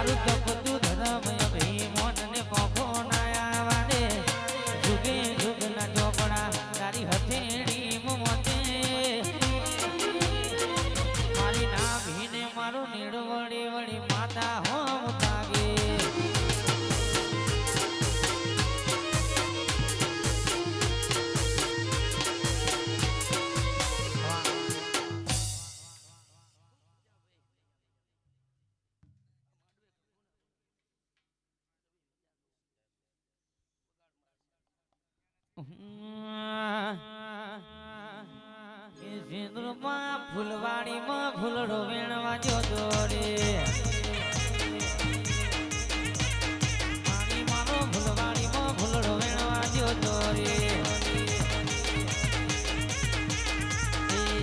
તારું તપતું ધરમ અભી મોનને કોખો નાયા વાડે જુગે જુગના ચોપડા તારી હથેળી મોતે મારી ના ભીને મારો નીડ વળી વળી માતા હોમ તાગે સિંદુરમાં ફૂલવાડીમાં ફૂલડો વેણવા જોતો રે મારી મારો ફૂલવાડીમાં ફૂલડો વેણવા જોતો રે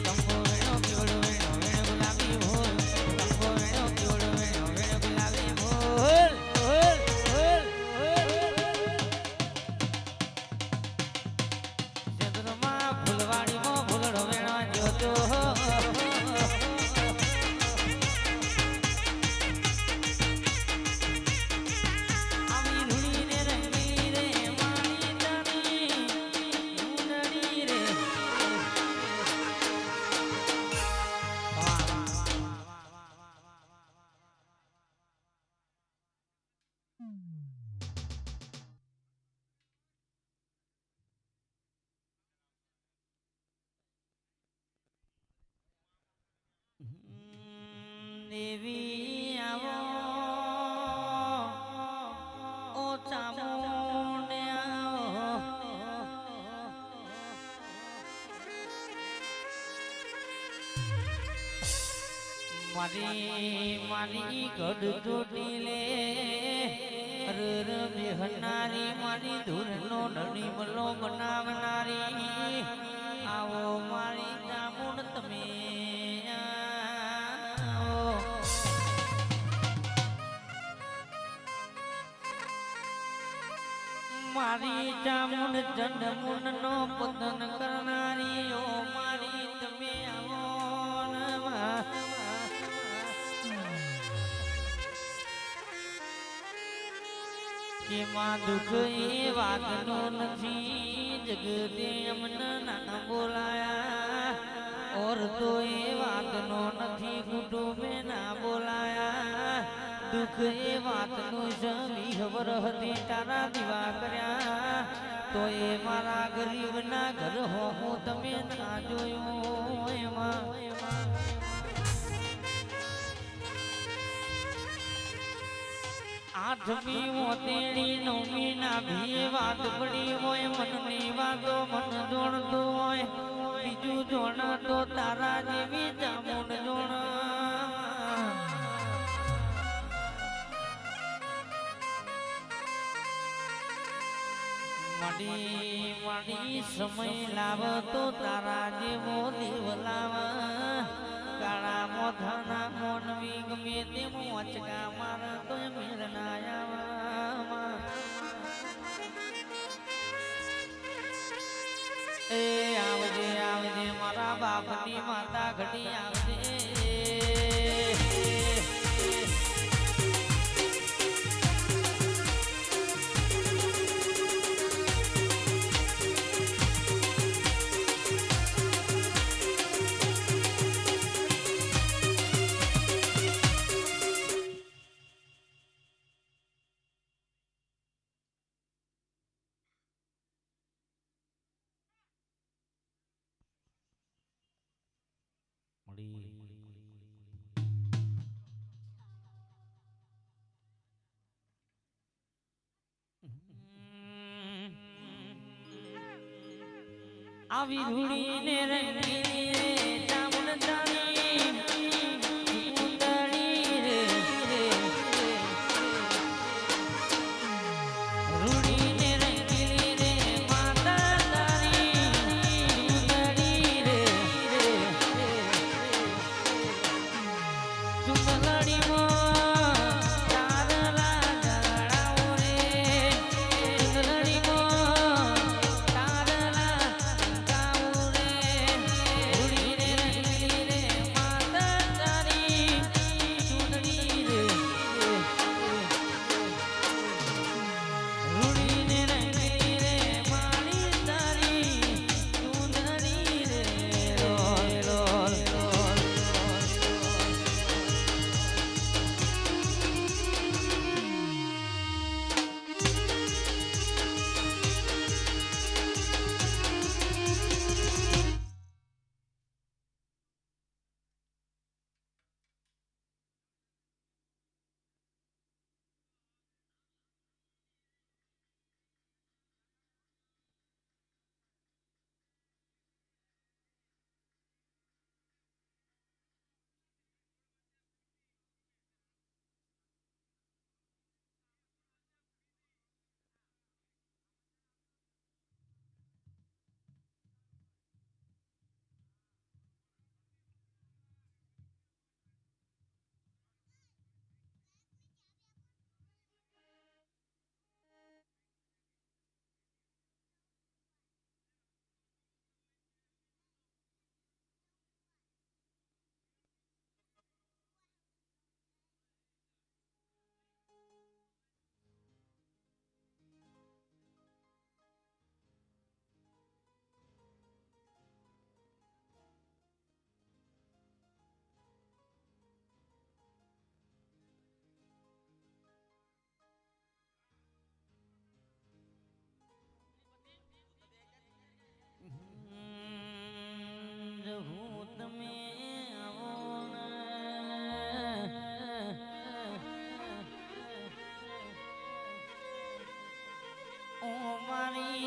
ચંપો વેણો કેવડો વેણો વેણ ગુલાબી ફૂલ ચંપો વેણો કેવડો વેણો વેણ ગુલાબી ફૂલ સિંદુરમાં ફૂલવાડીમાં ફૂલડો વેણવા જોતો દેવી આવો ઓ ચામુંડ આવો મારી ગઢ ચોટી લે અરર બેહનારી મારી ધૂરનો ધણી મલો બનાવનારી આવો મારી ચામુંડ તમે મારી ચામુંડ ચંડમુંડ નો પતન કરનારી ઓ મારી તમે આવો કે માં દુઃખ એ વાતનો નથી જગતે અમને ના બોલાયા ઓર તો એ વાતનો નથી કુટુંબે ના બોલાયા દુઃખ એ વાતનું જમી ખબર હતી તારા દીવા કર્યા તો એ મારા ગરીબના ઘર હો હું તમે ના જોયું એમાં આઠમી મોતેડી નવમી ના ભી વાત પડી હોય મનની વાતો મન જોડતો હોય બીજું જોણ તો તારા જેવી ચામુંડ જોણ મડી મડી સમય લાવ તો તારા જેવો દેવ લાવ કાળા મોઢાના મોનવી ગમે તે મોચકા માર તો મેર ના આવા એ આવજે આવજે મારા બાપની માતા ઘડી આવજે આવી ધૂળીને રંગીને ચામુંડ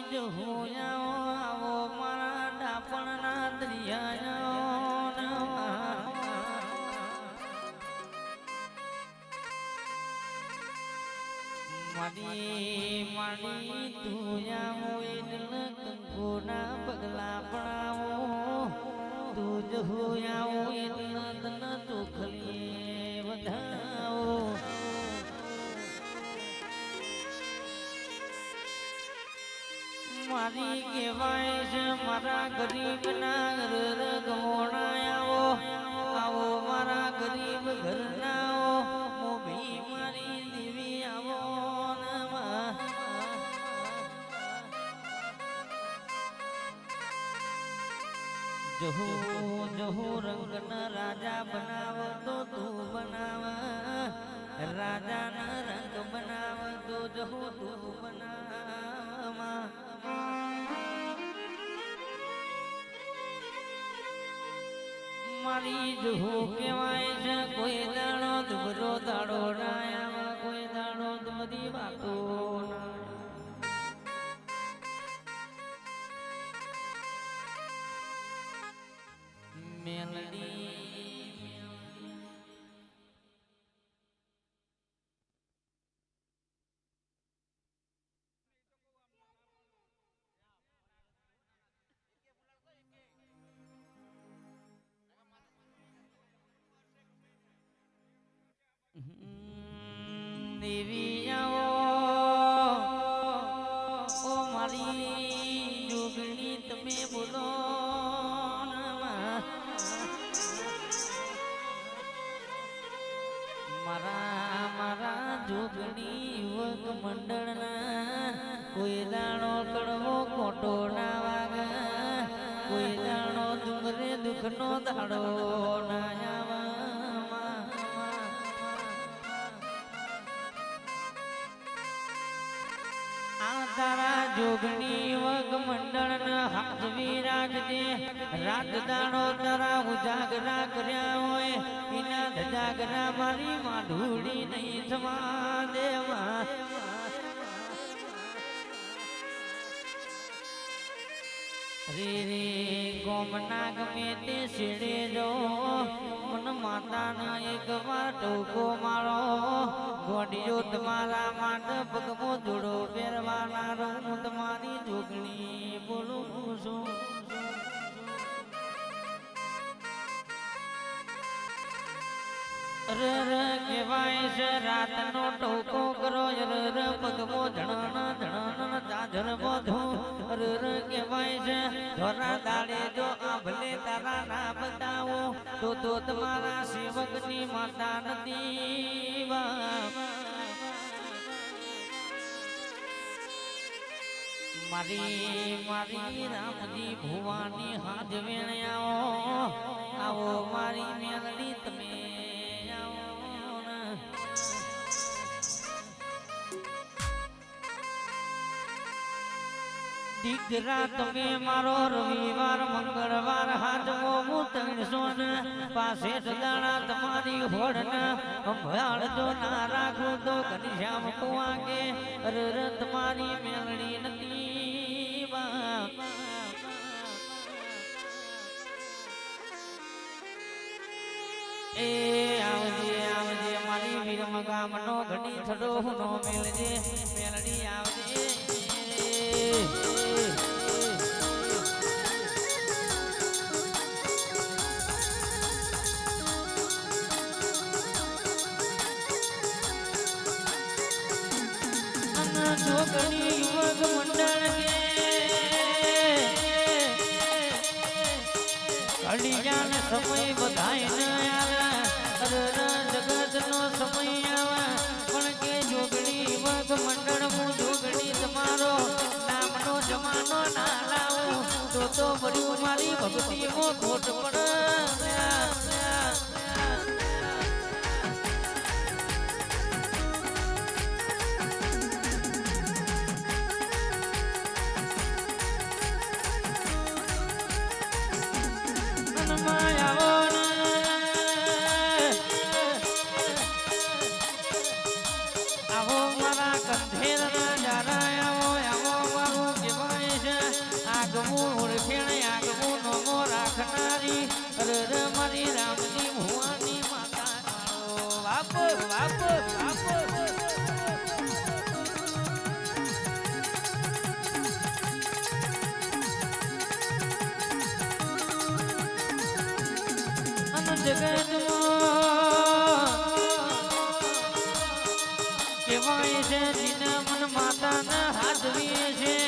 જ હોયાઓ આવો મારા ડાપણના દરિયાઓ માડી માડી તું આવો એટલે કંકુના પગલા પડાવો તું જ હોયાઓ એટલે તન ચોખલીએ વધાવો મારી કહેવાય છે મારા ગરીબના ઘર ગમોણા આવો આવો મારા ગરીબ ઘરનાઓ મોભી મારી દેવી આવો જહુ જહુ રંગના રાજા બનાવ તો તું બનાવ રાજાના રંગ બનાવ તો જહુ તું બનાવ મારી જહુ કહેવાય છે કોઈ દાડો દુબરો દાડો ના કોઈ દાડો બધી વાતો મેલડી દેવી આવો ઓ મારી જોગણી તમે બોલો મારા મારા જોગણી યુવક મંડળના કોઈ દાણો કડવો કોટો ના વાગે કોઈ દાણો ડુંગરે દુઃખનો દાડો ના આવા તારા જોગણી વગ મંડળ હાજવી રાખજે રાત દાડો તારા ઉજાગરા કર્યા હોય એના ધજાગરા મારી માઢુડી નહીં થવા દેવા રે રે ગોમના ગમે તે શેડે જો મન માતાના એક વાર ટોકો મારો ગોડિયો તમારા માટે પગમો જોડો પહેરવાના હું તમારી જોગણી બોલું છું રર કહેવાય છે રાતનો ટોકો કરો રર પગમો ધણન ધણન ચાજર બધું રર કહેવાય છે ધોરા દાડે જો આ ભલે તારા ના બતાવો તો તમારા સેવકની માતા નથી મારી મારી રામજી ભુવાની હાથ વેણ્યાઓ આવો મારી મેલડી તમે દીકરા તમે મારો રવિવાર મંગળવાર હાથવો હું 300 પાસે દાણા તમારી હોડના સંભાળજો ના રાખું તો ઘનશ્યામ કુવાગે અરર તમારી મેલડી નથી એ આવજે આવજે મારી વીરમ ગામનો ઘણી થડો નો મેલજે મેલડી આવજે જોગણી યુવક મંડળ ઘડિયાળ સમય બધાય ન આવે જગત નો સમય આવે પણ કે જોગણી યુવક મંડળ હું જોગણી તમારો નામનો જમાનો ના લાવું તો ભર્યું મારી ભક્તિમાં ખોટ પડે આવો મારા કંધેર ના જારા આવો આવો મારું કહેવાય નગર મારી રામની ભુવાની માતા વાપો વાપો વાપો જગતમાં કેવાય છે જીને મન માતાને હાથવી છે